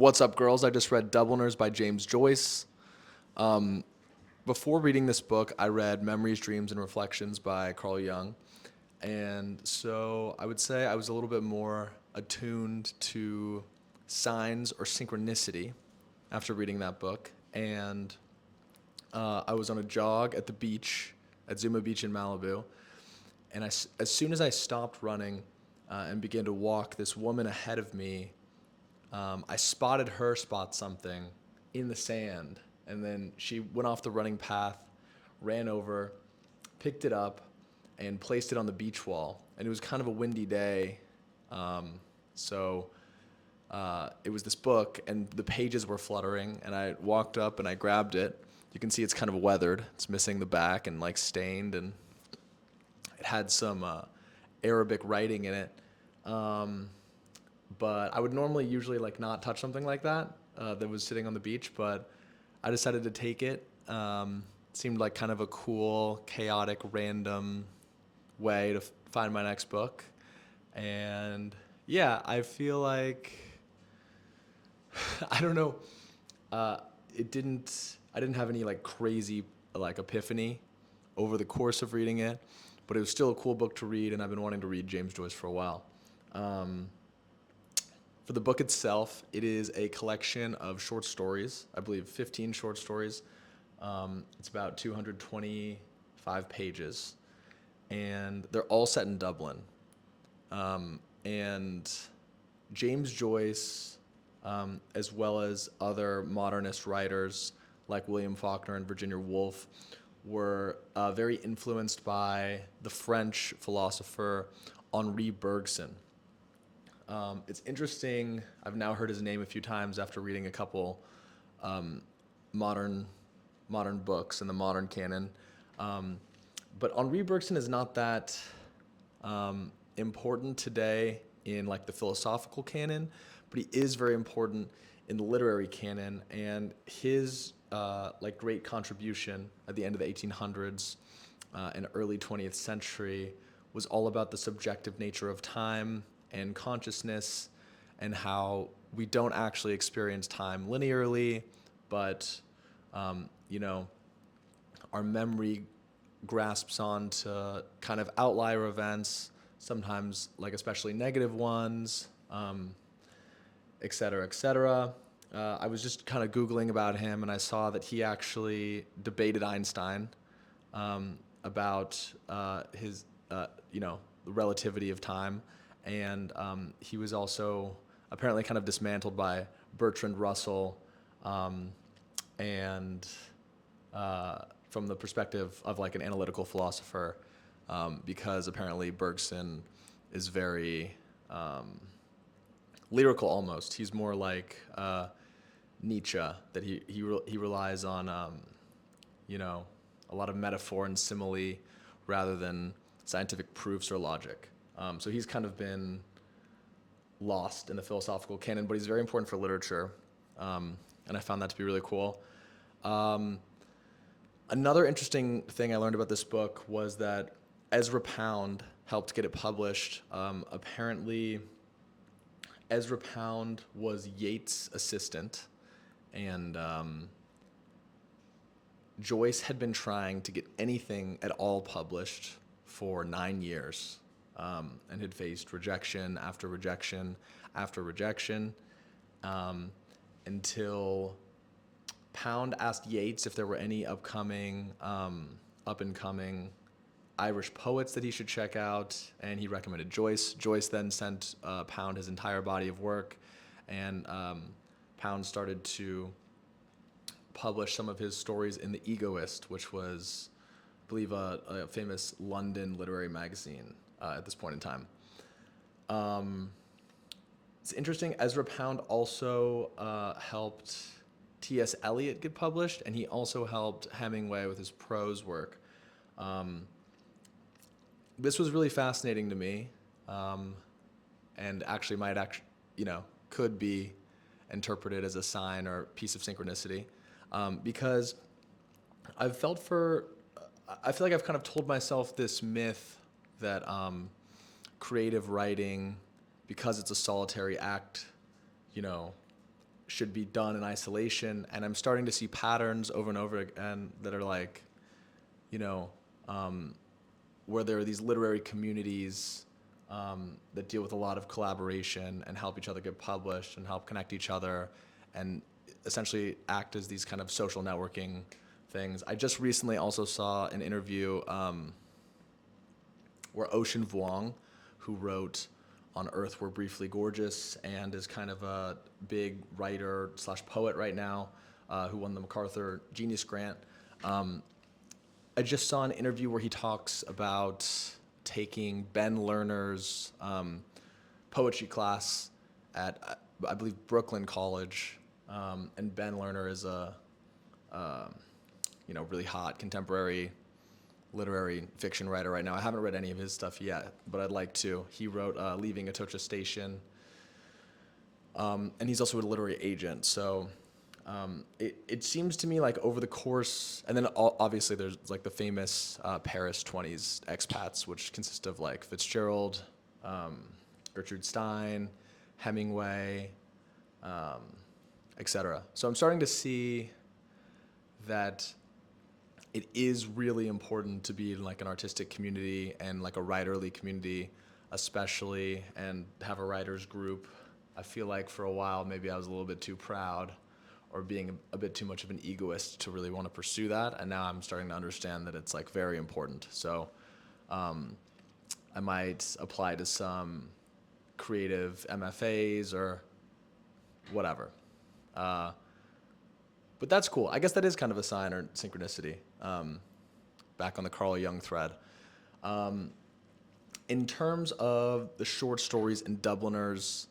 What's up, girls? I just read Dubliners by James Joyce. Before reading this book, I read Memories, Dreams, and Reflections by Carl Jung. And so I would say I was a little bit more attuned to signs or synchronicity after reading that book. And I was on a jog at the beach, at Zuma Beach in Malibu. And as soon as I stopped running and began to walk, this woman ahead of me, I spotted her spot something in the sand, and then she went off the running path, ran over, picked it up, and placed it on the beach wall. And it was kind of a windy day, so it was this book, and the pages were fluttering, and I walked up and I grabbed it. You can see it's kind of weathered. It's missing the back and like stained, and it had some Arabic writing in it. But I would normally usually like not touch something like that that was sitting on the beach, but I decided to take it. Seemed like kind of a cool, chaotic, random way to find my next book. And yeah, I feel like I don't know. I didn't have any like crazy like epiphany over the course of reading it, but it was still a cool book to read, and I've been wanting to read James Joyce for a while. For the book itself, it is a collection of short stories, I believe 15 short stories. It's about 225 pages, and they're all set in Dublin. And James Joyce, as well as other modernist writers like William Faulkner and Virginia Woolf, were very influenced by the French philosopher Henri Bergson. It's interesting. I've now heard his name a few times after reading a couple modern books in the modern canon. But Henri Bergson is not that important today in like the philosophical canon, but he is very important in the literary canon. And his like great contribution at the end of the 1800s and early 20th century was all about the subjective nature of time and consciousness, and how we don't actually experience time linearly, but our memory grasps onto kind of outlier events, sometimes like especially negative ones, et cetera, et cetera. I was just kind of Googling about him, and I saw that he actually debated Einstein about his, the relativity of time. And he was also apparently kind of dismantled by Bertrand Russell, and from the perspective of like an analytical philosopher, because apparently Bergson is very lyrical almost. He's more like Nietzsche, that he relies on a lot of metaphor and simile rather than scientific proofs or logic. So he's kind of been lost in the philosophical canon, but he's very important for literature, and I found that to be really cool. Another interesting thing I learned about this book was that Ezra Pound helped get it published. Apparently, Ezra Pound was Yeats' assistant, and Joyce had been trying to get anything at all published for 9 years. And had faced rejection after rejection after rejection, until Pound asked Yeats if there were any upcoming, up-and-coming Irish poets that he should check out, and he recommended Joyce. Joyce then sent Pound his entire body of work, and Pound started to publish some of his stories in The Egoist, which was, I believe, a famous London literary magazine at this point in time. It's interesting, Ezra Pound also helped T.S. Eliot get published, and he also helped Hemingway with his prose work. This was really fascinating to me, and actually could be interpreted as a sign or piece of synchronicity, because I feel like I've kind of told myself this myth that creative writing, because it's a solitary act, should be done in isolation. And I'm starting to see patterns over and over again that are like, you know, where there are these literary communities that deal with a lot of collaboration and help each other get published and help connect each other and essentially act as these kind of social networking things. I just recently also saw an interview where Ocean Vuong, who wrote On Earth We're Briefly Gorgeous and is kind of a big writer slash poet right now, who won the MacArthur Genius Grant. I just saw an interview where he talks about taking Ben Lerner's poetry class at, I believe, Brooklyn College. And Ben Lerner is a, really hot contemporary literary fiction writer right now. I haven't read any of his stuff yet, but I'd like to. He wrote Leaving Atocha Station, and he's also a literary agent. So it seems to me like over the course, and then obviously there's like the famous Paris 20s expats, which consist of like Fitzgerald, Gertrude Stein, Hemingway, etc. So I'm starting to see that it is really important to be in like an artistic community and like a writerly community, especially, and have a writers group. I feel like for a while maybe I was a little bit too proud or being a bit too much of an egoist to really want to pursue that, and now I'm starting to understand that it's like very important. So I might apply to some creative MFAs or whatever. But that's cool. I guess that is kind of a sign or synchronicity. Back on the Carl Jung thread. In terms of the short stories in Dubliners,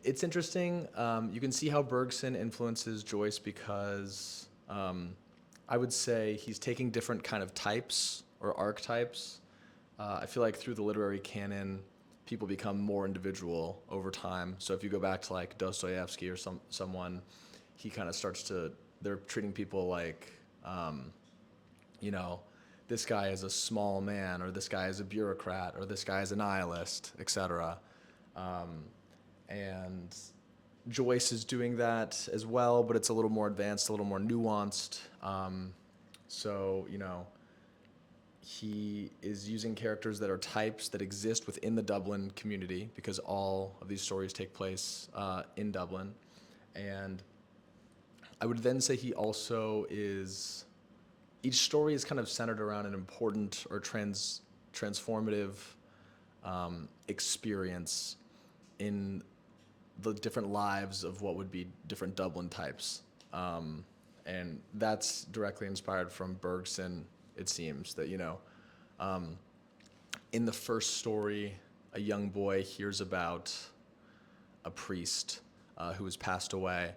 it's interesting. You can see how Bergson influences Joyce because I would say he's taking different kind of types or archetypes. I feel like through the literary canon, people become more individual over time. So if you go back to like Dostoevsky or someone, he kind of they're treating people like, this guy is a small man, or this guy is a bureaucrat, or this guy is a nihilist, etc. And Joyce is doing that as well, but it's a little more advanced, a little more nuanced. He is using characters that are types that exist within the Dublin community because all of these stories take place in Dublin. And I would then say he also each story is kind of centered around an important or transformative experience in the different lives of what would be different Dublin types. And that's directly inspired from Bergson. It seems that, in the first story, a young boy hears about a priest who has passed away.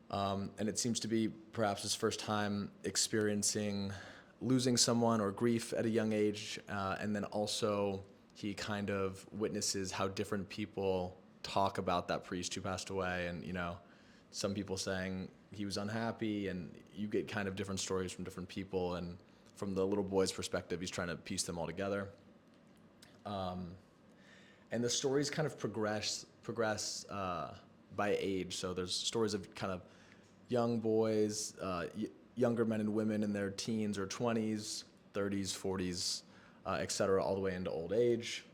And it seems to be perhaps his first time experiencing losing someone or grief at a young age. And then also he kind of witnesses how different people talk about that priest who passed away. And, some people saying he was unhappy, and you get kind of different stories from different people, and from the little boy's perspective, he's trying to piece them all together. And the stories kind of progress by age. So there's stories of kind of young boys, younger men and women in their teens or 20s, 30s, 40s, et cetera, all the way into old age.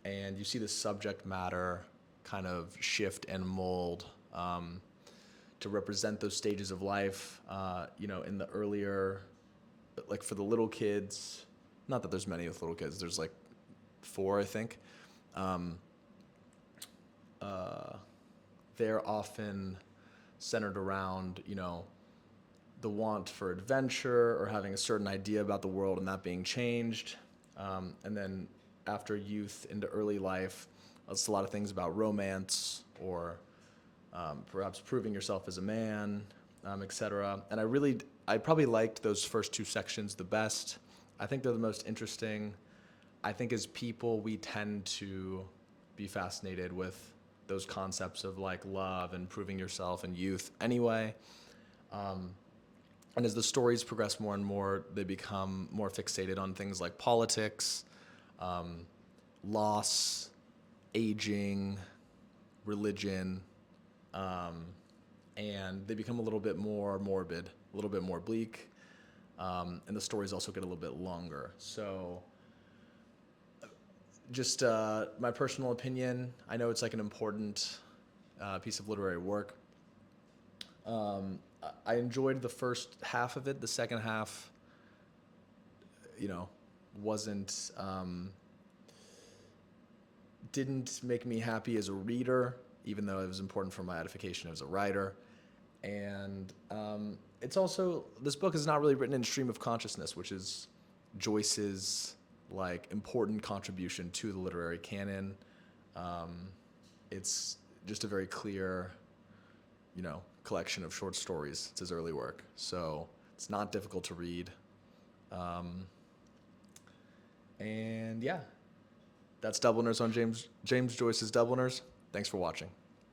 And you see the subject matter kind of shift and mold to represent those stages of life, in the earlier, like for the little kids, not that there's many with little kids, there's like 4, I think. They're often centered around, the want for adventure or having a certain idea about the world and that being changed. And then after youth into early life, it's a lot of things about romance or perhaps proving yourself as a man, etc. And I probably liked those first 2 sections the best. I think they're the most interesting. I think as people, we tend to be fascinated with those concepts of like love and proving yourself and youth anyway. And as the stories progress more and more, they become more fixated on things like politics, loss, aging, religion, and they become a little bit more morbid, a little bit more bleak, and the stories also get a little bit longer. So, just my personal opinion, I know it's like an important piece of literary work. I enjoyed the first half of it. The second half, you know, wasn't didn't make me happy as a reader, even though it was important for my edification as a writer. And it's also, this book is not really written in stream of consciousness, which is Joyce's like important contribution to the literary canon. It's just a very clear, collection of short stories. It's his early work, so it's not difficult to read. And yeah, that's Dubliners on James Joyce's Dubliners. Thanks for watching.